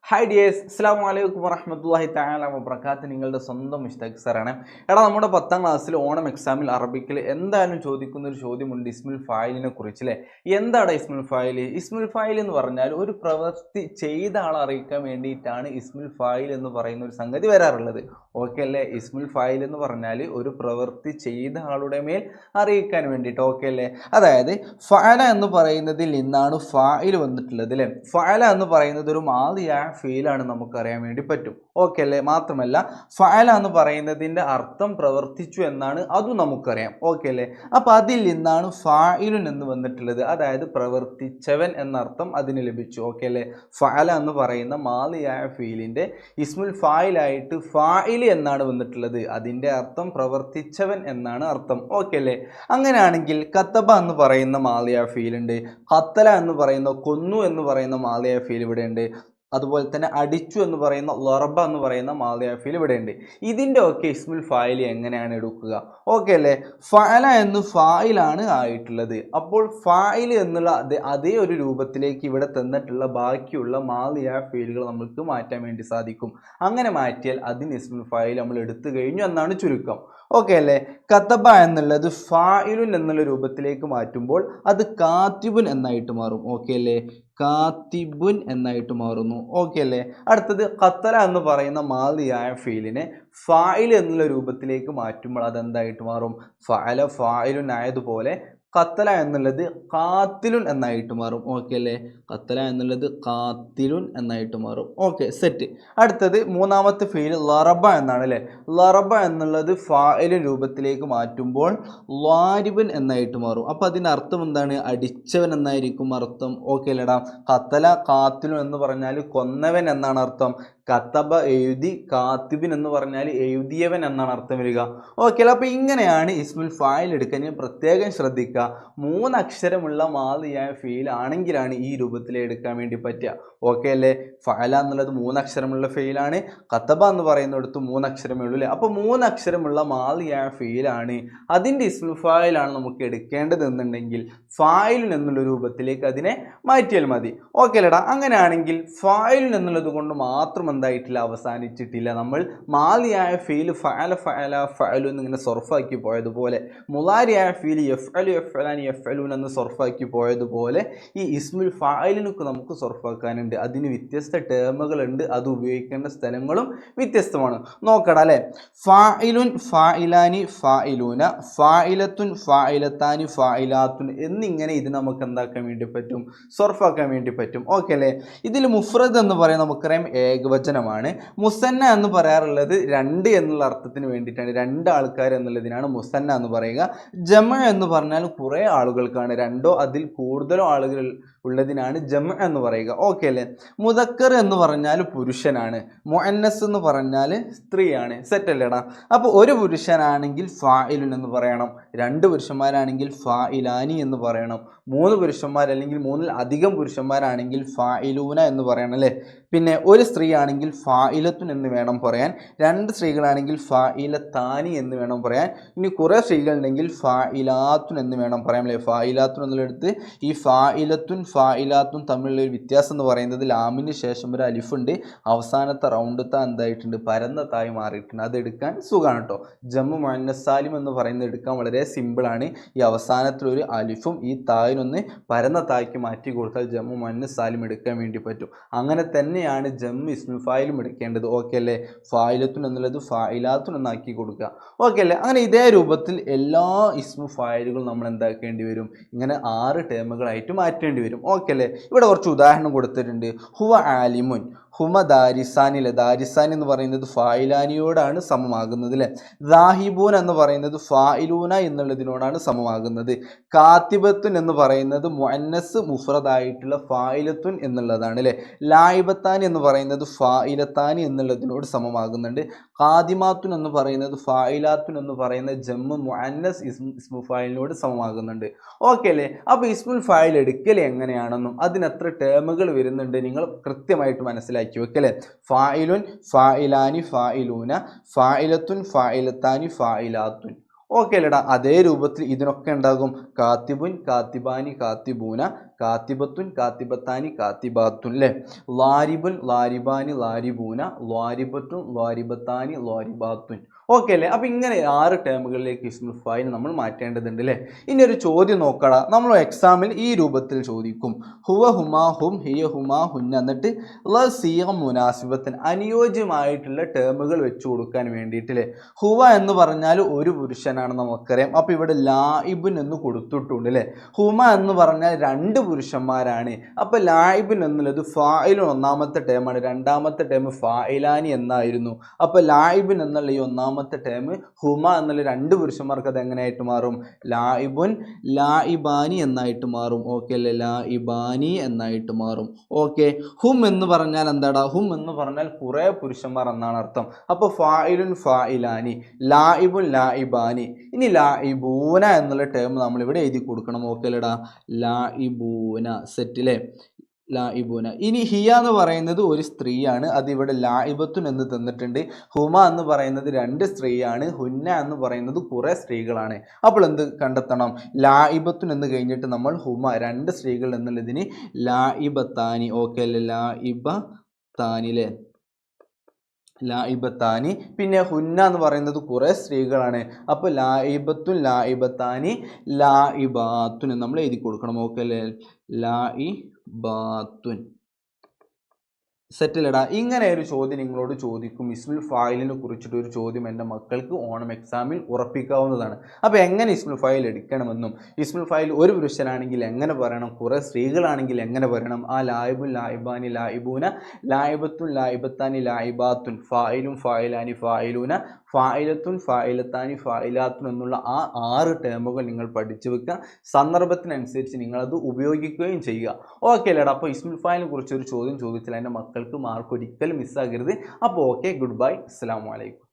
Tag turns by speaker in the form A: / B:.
A: Hi dears, അസ്സലാമു അലൈക്കും വറഹ്മത്തുള്ളാഹി തആല വബറകാതുഹു. നിങ്ങളുടെ സ്വന്തം മുസ്താഖ് സാറാണ്. നമ്മുടെ 10ാം ക്ലാസ്സിൽ ഓണം എക്സാമിൽ അറബിക്കിൽ എന്തായാലും ചോദിക്കുന്ന ഒരു ചോദ്യമുണ്ട് ഇസ്മുൽ ഫായിലിനെ കുറിച്ച് അല്ലേ. എന്താണ് ഇസ്മുൽ ഫായിൽ? ഇസ്മുൽ ഫായിൽ എന്ന് പറഞ്ഞാൽ ഒരു പ്രവൃത്തി ചെയ്ത ആളെ അറിയിക്കാൻ വേണ്ടിയിട്ടാണ് ഇസ്മുൽ ഫായിൽ എന്ന് പറയുന്ന ഒരു സംഗതി വരാറുള്ളത്. ഓക്കെ അല്ലേ? ഇസ്മുൽ ഫായിൽ എന്ന് പറഞ്ഞാൽ ഒരു പ്രവൃത്തി ചെയ്ത ആളുടെ മേൽ അറിയിക്കാൻ വേണ്ടിയിട്ട്. ഓക്കെ അല്ലേ? അതായത് ഫഅല എന്ന് പറയുന്നതിൽ നിന്നാണ് ഫായിൽ വന്നിട്ടുള്ളത് അല്ലേ. ഫഅല എന്ന് പറയുന്നത് ഒരു മാദിയായ ഫീലാണ് നമുക്കറിയാൻ വേണ്ടി പറ്റും. ഓക്കെ അല്ലേ? മാത്രമല്ല ഫഅല എന്ന് പറയുന്നതിൻ്റെ അർത്ഥം പ്രവർത്തിച്ചു എന്നാണ് അതും നമുക്കറിയാം. ഓക്കെ അല്ലേ? അപ്പം അതിൽ നിന്നാണ് ഫായിലുൻ എന്ന് വന്നിട്ടുള്ളത്. അതായത് പ്രവർത്തിച്ചവൻ എന്നർത്ഥം അതിന് ലഭിച്ചു. ഓക്കെ അല്ലേ? ഫഅല എന്ന് പറയുന്ന മാദിയായ ഫീലിൻ്റെ ഇസ്മുൽ ഫായിലായിട്ട് ഫായിൽ എന്നാണ് വന്നിട്ടുള്ളത്. അതിൻ്റെ അർത്ഥം പ്രവർത്തിച്ചവൻ എന്നാണ് അർത്ഥം. ഓക്കെ അല്ലേ? അങ്ങനെയാണെങ്കിൽ കത്തബ എന്ന് പറയുന്ന മാദിയായ ഫീലുണ്ട്, ഖത്തല എന്ന് പറയുന്ന കൊന്നു എന്ന് പറയുന്ന മാദിയായ ഫീൽ ഇവിടെ ഉണ്ട്, അതുപോലെ തന്നെ അടിച്ചു എന്ന് പറയുന്ന ലറബ എന്ന് പറയുന്ന മാദിയായ ഫീൽ ഇവിടെ ഉണ്ട്. ഇതിൻ്റെ ഒക്കെ ഇസ്മുൽ ഫായിൽ എങ്ങനെയാണ് എടുക്കുക? ഓക്കെ അല്ലേ? ഫഅല എന്ന് ഫായിലാണ് ആയിട്ടുള്ളത്. അപ്പോൾ ഫായിൽ എന്നുള്ള അതേ ഒരു രൂപത്തിലേക്ക് ഇവിടെ തന്നിട്ടുള്ള ബാക്കിയുള്ള മാദിയായ ഫീലുകൾ നമുക്ക് മാറ്റാൻ വേണ്ടി സാധിക്കും. അങ്ങനെ മാറ്റിയാൽ അതിന് ഇസ്മുൽ ഫായിൽ നമ്മൾ എടുത്തു കഴിഞ്ഞു എന്നാണ് ചുരുക്കം. ഓക്കെ അല്ലേ? കതബ എന്നുള്ളത് ഫായിലുൻ എന്നുള്ള രൂപത്തിലേക്ക് മാറ്റുമ്പോൾ അത് കാത്തിബുൻ എന്നായിട്ട് മാറും. ഓക്കെ അല്ലേ? കാത്തിബുൻ എന്നായിട്ട് മാറുന്നു. ഓക്കെ അല്ലേ? അടുത്തത് ഖത്തല എന്ന് പറയുന്ന മാദിയായ ഫീലിനെ ഫായിൽ എന്നുള്ള രൂപത്തിലേക്ക് മാറ്റുമ്പോൾ അതെന്തായിട്ട് മാറും? ഫഅല ഫായിലുൻ ആയതുപോലെ ഖത്തല എന്നുള്ളത് ഖാത്തിലുൻ എന്നായിട്ട് മാറും. ഓക്കെ അല്ലേ? ഖത്തല എന്നുള്ളത് ഖാത്തിലുൻ എന്നായിട്ട് മാറും. Okay, set. അടുത്തത് മൂന്നാമത്തെ ഫീൽ ലറബ എന്നാണ് അല്ലേ. ലറബ എന്നുള്ളത് ഫായിലിൻ രൂപത്തിലേക്ക് മാറ്റുമ്പോൾ ലാരിബൻ എന്നായിട്ട് മാറും. അപ്പം അതിൻ്റെ അർത്ഥം എന്താണ്? അടിച്ചവൻ എന്നായിരിക്കും അർത്ഥം. ഓക്കെ അല്ലേടാ? ഖത്തല ഖാത്തിലുൻ എന്ന് പറഞ്ഞാൽ കൊന്നവൻ എന്നാണ് അർത്ഥം. കത്തബ എഴുതി, കാത്തിബിൻ എന്ന് പറഞ്ഞാൽ എഴുതിയവൻ എന്നാണ് അർത്ഥം വരിക. ഓക്കെ അല്ലേ? അപ്പോൾ ഇങ്ങനെയാണ് ഇസ്മുൽ ഫായിൽ എടുക്കാൻ. ഞാൻ പ്രത്യേകം ശ്രദ്ധിക്കുക, 3 അക്ഷരമുള്ള മാദിയായ ഫീൽ ആണെങ്കിലാണ് ഈ രൂപത്തിൽ എടുക്കാൻ വേണ്ടി പറ്റുക. ഓക്കെ അല്ലേ? ഫഅല എന്നുള്ളത് 3 അക്ഷരമുള്ള ഫീലാണ്, കത്തബ എന്ന് പറയുന്നിടത്ത് 3 അക്ഷരമേ ഉള്ളൂ അല്ലേ. അപ്പോൾ 3 അക്ഷരമുള്ള മാദിയായ ഫീലാണ്, അതിൻ്റെ ഇസ്മുൽ ഫായിലാണ് നമുക്ക് എടുക്കേണ്ടത് എന്നുണ്ടെങ്കിൽ ഫായിലുൻ എന്നുള്ള രൂപത്തിലേക്ക് അതിനെ മാറ്റിയാൽ മതി. ഓക്കെ അല്ലേടാ? അങ്ങനെയാണെങ്കിൽ ഫായിലുൻ എന്നുള്ളത് കൊണ്ട് മാത്രം എന്തായിട്ടില്ല, അവസാനിച്ചിട്ടില്ല. നമ്മൾ മാദിയായ ഫീൽ ഫഅല ഫഅല ഫഅലു എന്നിങ്ങനെ സൊർഫാക്കി പോയതുപോലെ, മുളാരിയായ ഫീൽ യഫ്അലു യഫ്അലാനി യഫ്അലൂൻ എന്ന് സൊർഫാക്കി പോയതുപോലെ ഈ ഇസ്മുൽ ഫായിലിനൊക്കെ നമുക്ക് സൊർഫാക്കാനുണ്ട്. അതിന് വ്യത്യസ്ത ടേമുകളുണ്ട്, അത് ഉപയോഗിക്കേണ്ട സ്ഥലങ്ങളും വ്യത്യസ്തമാണ്. നോക്കടാ അല്ലേ. ഫായിലുൻ ഫായിലാനി ഫായിലൂന, ഫായിലത്തുൻ ഫായിലത്താനി ഫായിലാത്തുൻ എന്നിങ്ങനെ ഇത് നമുക്ക് എന്താക്കാൻ വേണ്ടി പറ്റും? സൊർഫാക്കാൻ വേണ്ടി പറ്റും. ഓക്കെ അല്ലേ? ഇതിൽ മുഫ്രദ് എന്ന് പറയാൻ നമുക്കറിയാം ഏകവചനമാണ്. മുസന്ന എന്ന് പറയാറുള്ളത് 2 എന്നുള്ള അർത്ഥത്തിന് വേണ്ടിയിട്ടാണ്, 2 ആൾക്കാർ എന്നുള്ളതിനാണ് മുസന്ന എന്ന് പറയുക. ജമ എന്ന് പറഞ്ഞാൽ കുറേ ആളുകൾക്കാണ്, 2ഓ അതിൽ കൂടുതലോ ആളുകൾ ഉള്ളതിനാണ് ജമ എന്ന് പറയുക. ഓക്കെ അല്ലേ? മുദക്കർ എന്ന് പറഞ്ഞാൽ പുരുഷനാണ്, മുഅന്നസ് എന്ന് പറഞ്ഞാൽ സ്ത്രീയാണ്. സെറ്റ് അല്ലേടാ? അപ്പോൾ ഒരു പുരുഷനാണെങ്കിൽ ഫായിലുൻ എന്ന് പറയണം, 2 പുരുഷന്മാരാണെങ്കിൽ ഫായിലാനി എന്ന് പറയണം, 3 പുരുഷന്മാർ അല്ലെങ്കിൽ 3ൽ അധികം പുരുഷന്മാരാണെങ്കിൽ ഫായിലൂന എന്ന് പറയണം അല്ലേ. പിന്നെ ഒരു സ്ത്രീ ആണെങ്കിൽ ഫായിലത്തുൻ എന്ന് വേണം പറയാൻ, 2 സ്ത്രീകളാണെങ്കിൽ ഫായിലത്താനി എന്ന് വേണം പറയാൻ, ഇനി കുറേ സ്ത്രീകളുണ്ടെങ്കിൽ ഫായിലാത്തുൻ എന്ന് വേണം പറയാം അല്ലേ. ഫായിലാത്തുൻ എന്നുള്ളടുത്ത് ഈ ഫായിലത്തുൻ ഫായിലാത്തുൻ തമ്മിലുള്ള ഒരു വ്യത്യാസം എന്ന് പറയുന്നത് ലാമിന് ശേഷം ഒരു അലിഫുണ്ട്, അവസാനത്തെ റൗണ്ട് താ എന്തായിട്ടുണ്ട്? പരന്ന തായി മാറിയിട്ടുണ്ട്. അത് എടുക്കാൻ സുഖമാണ് കേട്ടോ. ജമ്മു മുഅന്നസ് സാലിം എന്ന് പറയുന്നത് എടുക്കാൻ വളരെ സിമ്പിളാണ്. ഈ അവസാനത്തിലൊരു അലിഫും ഈ തായിനൊന്ന് പരന്ന തായ്ക്ക് മാറ്റി കൊടുത്താൽ ജമ്മു മുഅന്നസ് സാലിം എടുക്കാൻ വേണ്ടി പറ്റും. അങ്ങനെ തന്നെയാണ് ജമ്മു ഇസ്മുൽ ഫായിലും എടുക്കേണ്ടത്. ഓക്കെ അല്ലേ? ഫായിലത്തുൻ എന്നുള്ളത് ഫായിലാത്തുൻ എന്നാക്കി കൊടുക്കുക. ഓക്കെ അല്ലേ? അങ്ങനെ ഇതേ രൂപത്തിൽ എല്ലാ ഇസ്മു ഫായിലുകളും നമ്മൾ എന്താക്കേണ്ടി വരും? ഇങ്ങനെ 6 ടേമുകളായിട്ട് മാറ്റേണ്ടി വരും. ഓക്കെ അല്ലേ? ഇവിടെ കുറച്ച് ഉദാഹരണം കൊടുത്തിട്ടുണ്ട്. ഹുവ ആലിമുൻ, ഹുമ ദാരിസാനി അല്ലേ. ദാരിസാനി എന്ന് പറയുന്നത് ഫായിലാനിയോടാണ് സമമാകുന്നത് അല്ലേ. ദാഹിബൂൻ എന്ന് പറയുന്നത് ഫായിലൂന എന്നുള്ളതിനോടാണ് സമമാകുന്നത്. കാത്തിബത്തുൻ എന്ന് പറയുന്നത് മുഅന്നസ് മുഫ്രദായിട്ടുള്ള ഫായിലത്തുൻ എന്നുള്ളതാണ് അല്ലേ. ലായിബത്താനി എന്ന് പറയുന്നത് ഫായിലത്താനി എന്നുള്ളതിനോട് സമമാകുന്നുണ്ട്. ഖാദിമാത്തുൻ എന്ന് പറയുന്നത് ഫായിലാത്തുൻ എന്ന് പറയുന്ന ജമ്മു മുഅന്നസ് ഇസ്മു ഫായിലിനോട് സമമാകുന്നുണ്ട്. ഓക്കെ അല്ലേ? അപ്പോൾ ഇസ്മുൽ ഫായിൽ എടുക്കൽ എങ്ങനെയാണെന്നും അതിനെത്ര ടേമുകൾ വരുന്നുണ്ട് നിങ്ങൾ കൃത്യമായിട്ട് മനസ്സിലാക്കി വെക്കല്ലേ. ഫായിലുൻ ഫായിലാനി ഫായിലൂന, ഫായിലത്തുൻ ഫായിലത്താനി ഫായിലാത്തുൻ. ഓക്കെ അല്ലേടാ? അതേ രൂപത്തിൽ ഇതിനൊക്കെ ഉണ്ടാകും. കാത്തിബുൻ കാത്തിബാനി കാത്തിബൂന, കാത്തിബത്തുൻ കാത്തിബത്താനി കാത്തിബാത്തുൻ അല്ലേ. ലാരിബുൻ ലാരിബാനി ലാരിബൂന ലാരിബത്തുൻ ലാരിബത്താനി ലാരിബാത്തുൻ. ഓക്കെ അല്ലേ. അപ്പം ഇങ്ങനെ 6 ടേമുകളിലേക്ക് ഇസ്മുൽ ഫായിൽ നമ്മൾ മാറ്റേണ്ടതുണ്ട് അല്ലേ. ഇനി ഒരു ചോദ്യം നോക്കടാ. നമ്മൾ എക്സാമിൽ ഈ രൂപത്തിൽ ചോദിക്കും, ഹുവ ഹുമാ ഹും ഹിയ ഹുമാ ഹുന്ന, എന്നിട്ട് സീഗ മുനാസിബത്തിന് അനുയോജ്യമായിട്ടുള്ള ടേമുകൾ വെച്ച് കൊടുക്കാൻ വേണ്ടിയിട്ട് അല്ലേ. ഹുവ എന്ന് പറഞ്ഞാൽ ഒരു പുരുഷനാണ് നമുക്കറിയാം. അപ്പോൾ ഇവിടെ ലായിബുൻ എന്ന് കൊടുത്തിട്ടുണ്ട് അല്ലേ. ഹുമ എന്ന് പറഞ്ഞാൽ 2 പുരുഷന്മാരാണ്. അപ്പോൾ ലായിബുൻ എന്നുള്ളത് ഫായിലും ഒന്നാമത്തെ ടേമാണ്, രണ്ടാമത്തെ ടേം ഫായിലാനി എന്നായിരുന്നു. അപ്പോൾ ലായിബുൻ എന്നുള്ള ഈ ഒന്നാമത്തെ ടേം ഹുമ എന്നുള്ള 2 പുരുഷന്മാർക്ക് അത് എങ്ങനെയായിട്ട് മാറും, ലായിബുൻ ലായിബാനി എന്നായിട്ട് മാറും. ഓക്കെ അല്ലേ, ലായിബാനി എന്നായിട്ട് മാറും. ഓക്കെ. ഹും എന്ന് പറഞ്ഞാൽ എന്താടാ, ഹും എന്ന് പറഞ്ഞാൽ കുറേ പുരുഷന്മാർ എന്നാണ് അർത്ഥം. അപ്പോൾ ഫായിലുൻ ഫായിലാനി, ലായിബുൻ ലായിബാനി. ഇനി ലായിബൂന എന്നുള്ള ടേം നമ്മളിവിടെ എഴുതി കൊടുക്കണം. ഓക്കെ അല്ലേടാ, ലായിബൂന. സെറ്റിലെ ലായിബൂന. ഇനി ഹിയ എന്ന് പറയുന്നത് ഒരു സ്ത്രീയാണ്, അതിവിടെ ലായിബത്തുൻ എന്ന് തന്നിട്ടുണ്ട്. ഹുമ എന്ന് പറയുന്നത് 2 സ്ത്രീയാണ്, ഹുന്ന എന്ന് പറയുന്നത് കുറേ സ്ത്രീകളാണ്. അപ്പോൾ എന്ത് കണ്ടെത്തണം, ലായിബത്തുൻ എന്ന് കഴിഞ്ഞിട്ട് നമ്മൾ ഹുമ 2 സ്ത്രീകൾ എന്നുള്ളതിന് ലായിബത്താനി. ഓക്കെ അല്ലേ, ലായിബത്താനിലെ ലായിബത്താനി. പിന്നെ ഹുന്ന എന്ന് പറയുന്നത് കുറേ സ്ത്രീകളാണ്, അപ്പോൾ ലായിബത്തുൻ ലായിബത്താനി ലായിബാത്തുൻ നമ്മൾ എഴുതി കൊടുക്കണം. ഓക്കെ അല്ലേ, ലായിബാത്തുൻ. സെറ്റിലടാ. ഇങ്ങനെ ഒരു ചോദ്യം നിങ്ങളോട് ചോദിക്കും. ഇസ്മുൽ ഫായിലിനെ കുറിച്ചിട്ട് ഒരു ചോദ്യം എൻ്റെ മക്കൾക്ക് ഓണം എക്സാമിൽ ഉറപ്പിക്കാവുന്നതാണ്. അപ്പോൾ എങ്ങനെ ഇസ്മുൽ ഫായിൽ എടുക്കണമെന്നും, ഇസ്മുൽ ഫായിൽ ഒരു പുരുഷനാണെങ്കിൽ എങ്ങനെ പറയണം, കുറേ സ്ത്രീകളാണെങ്കിൽ എങ്ങനെ പറയണം, ആ ലായിബുൻ ലായിബാനി ലായിബൂന ലായിബത്തുൻ ലായിബത്താനി ലായിബാത്തുൻ ഫായിലും ഫായിലാനി ഫായിലൂന ഫായിലത്തുൻ ഫായിലത്താനി ഫായിലാത്തുൻ എന്നുള്ള ആ 6 ടേമുകൾ നിങ്ങൾ പഠിച്ചു വെക്കുക. സന്ദർഭത്തിനനുസരിച്ച് നിങ്ങളത് ഉപയോഗിക്കുകയും ചെയ്യുക. ഓക്കെ അല്ലേടാ. അപ്പോൾ ഇസ്മുൽ ഫായിലിനെ കുറിച്ച് ഒരു ചോദ്യം ചോദിച്ചാൽ എൻ്റെ മക്കൾക്ക് മാർക്ക് ഒരിക്കലും മിസ്സാകരുത്. അപ്പോൾ ഓക്കെ, ഗുഡ് ബൈ, അസ്സലാമു അലൈക്കും.